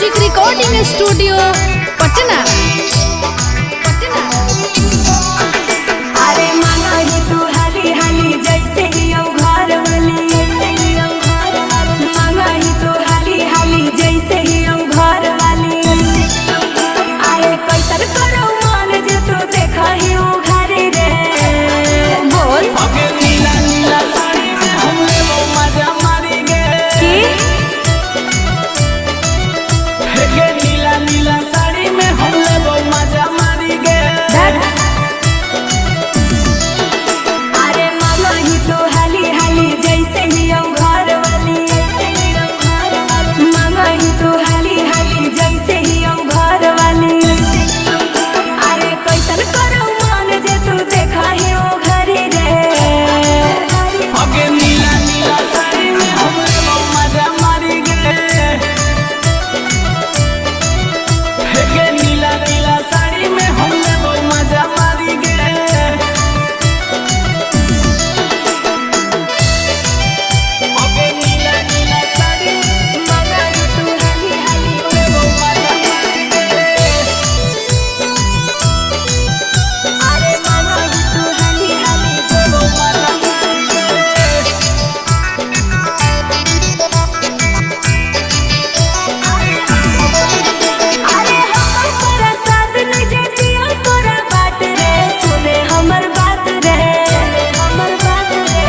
Music recording studio Patna. अरे माना ही तू हाली हाली जैसे ही घर वाली, माना ही तू हाली हाली जैसे ही घर वाली। अरे कैसन करो मान जे तू देखा ही घरे रे बोल। अगे नीला नीला साड़ी में हमने वो मजा मारी गे की हे नीला नीला साड़ी में हमने वो मजा मारी गे। अरे माना ही तू हाली हाली जैसे ही घर वाली, माना ही तू हाली हाली जैसे ही घर वाली। अरे कैसन करो मान जे तू देखा ही घरे रे। अगे नीला नीला साड़ी में हमने वो मजा मारी गे हे नीला नीला साड़ी में हमने वो मजा मारी गे। अगे नीला नीला साड़ी माना ही तू हाली हाली में वो मजा मारी गे। अरे माना ही तू हाली हाली वो मजा मारी गे। अरे हमर तोरा साथ नहीं जतिया तोरा बात रे। सुने हमर बात रे, हमर बात रे।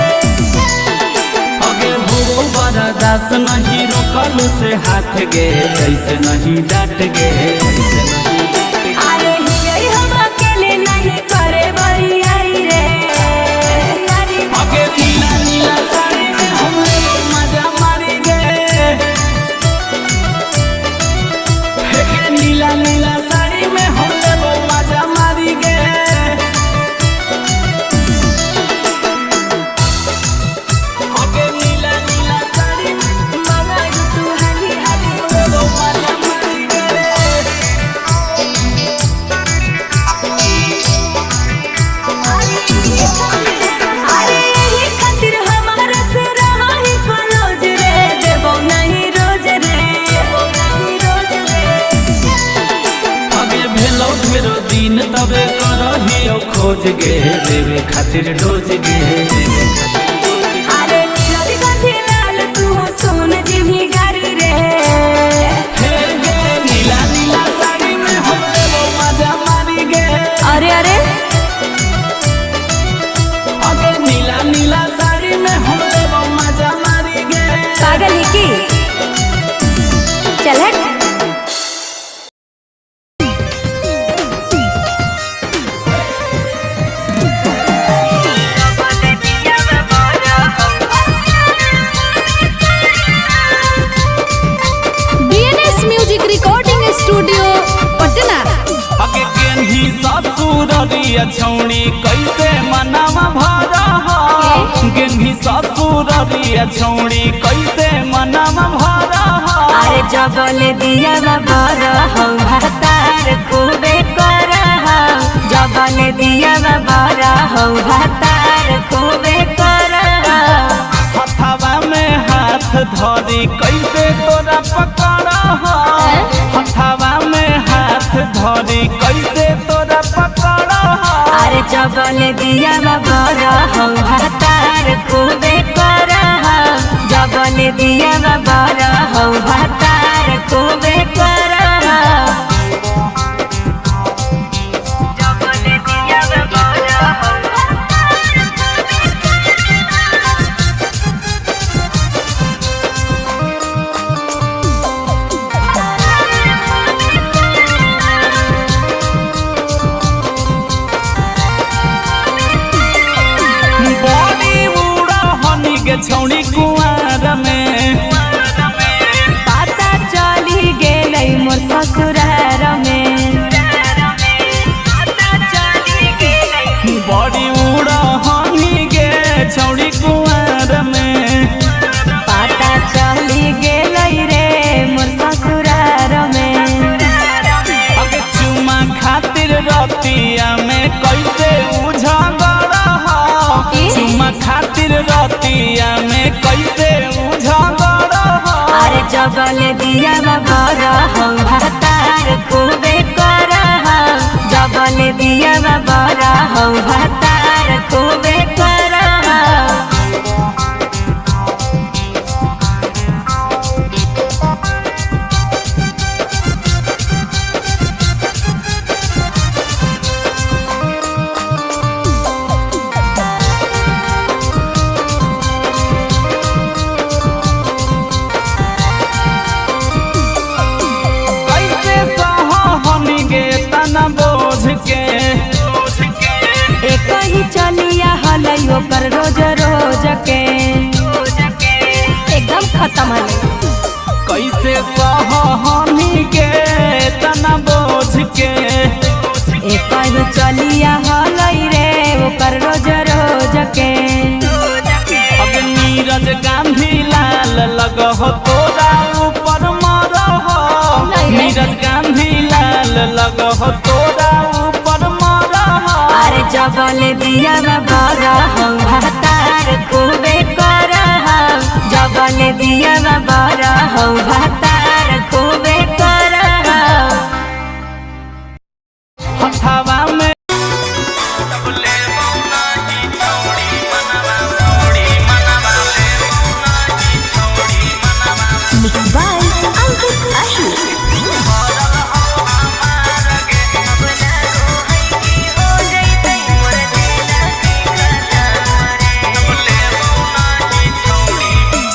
अगे हो बड़ा दास नहीं रोकल से हाथ गे जैसे नहीं डांट गे अरे हियै हम अकेले नहीं करे बरियाई रे। अगे नीला नीला साड़ी में हमने वो मजा मारी गे हे नीला नीला साड़ी में हमने वो मजा मारी गे। अगे नीला नीला साड़ी में माना ही तू हाली हाली वो मजा मारी गे। अरे यही खातिर हमारा से रहा ही क्लोज रे। देबो नहीं रोज रे, देबो नहीं रोज रे। अगे भेलो ढेरो दिन तबे करही खोज गे देवे खातिर डोज गे। अरे नीरज गांधी लाल तू सुन जिम्ही गारी रे। हे गे नीला नीला साड़ी में हमने वो मजा मारी गे अरे अरे अगे नीला नीला साड़ी में हमने वो मजा मारी गे। पागल ही की चल हट। BNS music recording studio Patna. अगे केनही ससुररिया छौड़ी कैसे मनावा भरा गेनही ससुररिया छौड़ी कैसे मनावा भरा अरे जबल दिया बाबर हो भातार खूबे कर हो। जबल दिया बाबर हो भातार खूबे कर हो। हथवा में हाथ धरी कैसे तोरा पकड़ा हो हथवा में हाथ धरी कैसे तोरा पकड़ा हो। अरे जबल दिया बाबर हो भातार खूबे कर हो। जबल दिया बाबर हो भातार खूबे कर हो। जबल दिया बाबर हो बड़ी उड़ा हनी के छौड़ी कुआर में पता चली गेलै मोर ससुरार में। बड़ी उड़ा हनी के छौड़ी कुआर में पता चली गेलै रे मोर ससुरार में। अगे चुमा खातिर रतिया में कैसे उझगड़ा हो की? चुमा खातिर रतिया में कैसे जबल दिया बाबर हो भातार खूबे कर जबल दिया बाबर हो भातार खूबे कर एक ही चलिया हलई ओकर रोज रोज के एकदम खत्म हले कैसे सहनी के तना बोझ के एक ही चलिया हलई रे ओकर रोज रोज के अब नीरज गांधी लाल लगह तोरा ऊपर मरह नीरज गांधी लाल लगह तोरा ऊपर मरह अरे जबल दिया बाबर हो भातार खूबे कर जबल दिया बाबर हो भातार खूबे कर हथावा में Mixed by Ankit Ahi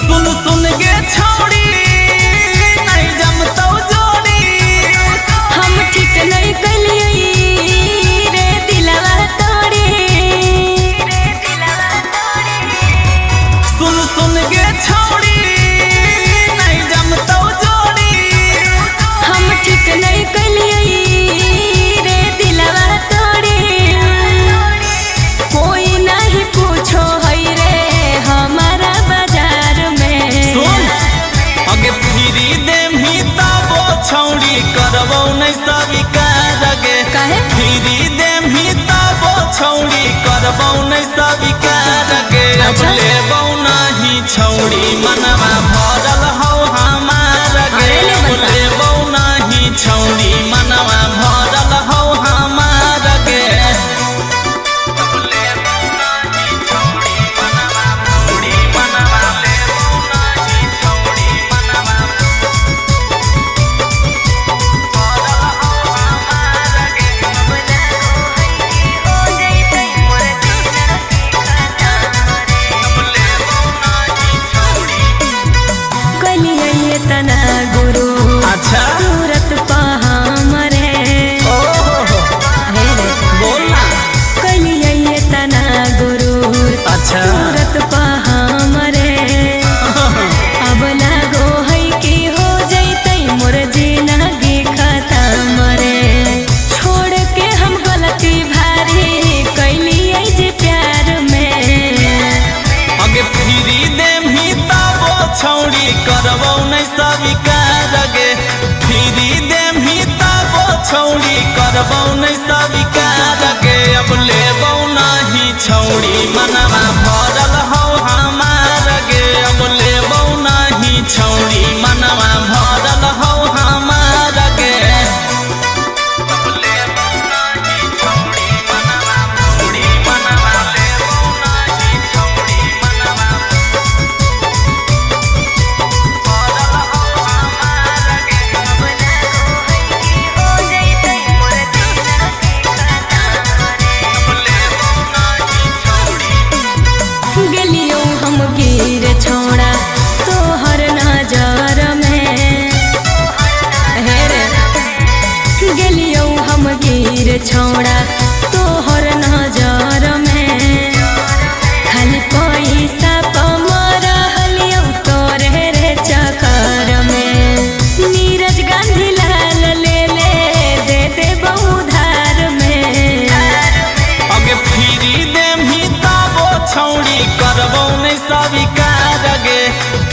सुन सुन के छोड़ी नहीं जमतो जोड़ी हम ठीक नहीं कलिए रे दिलवा तोड़े सुन सुन के छोड़ी नहीं जमतो जोड़ी हम ठीक नहीं कलिए रे दिलवा तोड़े कोई नहीं पूछो है रे हमारा बाजार में सुन अगे फिरी देम ही तबो छौड़ी करबो नहीं स्वीकार गे काहे? फिरी देम ही तबो छौड़ी करबो नहीं स्वीकार गे अब अच्छा। लेबो नहीं छौड़ी मनवा भरल हौ हमार गे अरे ले अब बता। लेबो नहीं छौड़ी मनवा भरल हौ हमार गे अब लेबो नहीं छौड़ी मनवा छौड़ी मनवा लेबो नहीं छौड़ी मनवा भरल हौ हमार गे अब लेबो कलिए तना गुरु अच्छा। सूरत पहामरे हे रे बोलना कलिए तना गुरु अच्छा। सूरत पहामरे अब लागो है कि हो जैतै मोर जिंदगी खत्म रे छोड़ के हम गलती भारी कैलिए जे प्यार में अगे फिरी देम ही तबो छौड़ी करबो नहीं स्वीकार गे फिरी देम ही तबो छौड़ी करबो नहीं स्वीकार गे अब लेबो नहीं छौड़ी मनवा भरल हौ हमार गे अब लेबो नहीं छौड़ी मनवा भरल हौ हमार गे अब लेबो नहीं छौड़ी मनवा छौड़ी मनवा लेबो नहीं छौड़ी मनवा भरल हौ हमार गे अब लेबो हो जैतै मोर जिंदगी अब लेबो नहीं छौड़ी गेलियो हम गिर छोड़ा तोहर नजर में हे रे गेलियो हम गिर छोड़ा तोहर नजर में खाली पैसा पमर हलियो तोरे रे चक्कर में नीरज गांधी लाल ले ले दे दे बहुधार में अगे फिरी देम ही तबो छौड़ी करबो नहीं स्वीकार गे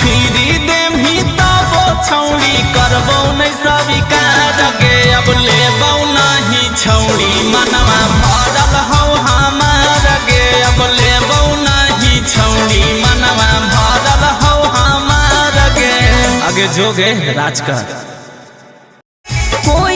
फिरी देम ही तबो छौड़ी करबो नहीं स्वीकार गे अब लेबो नहीं छौड़ी मनवा भरल हौ हमार गे अब लेबो नहीं छौड़ी मनवा भरल हौ हमार गे आगे जोगे राज का।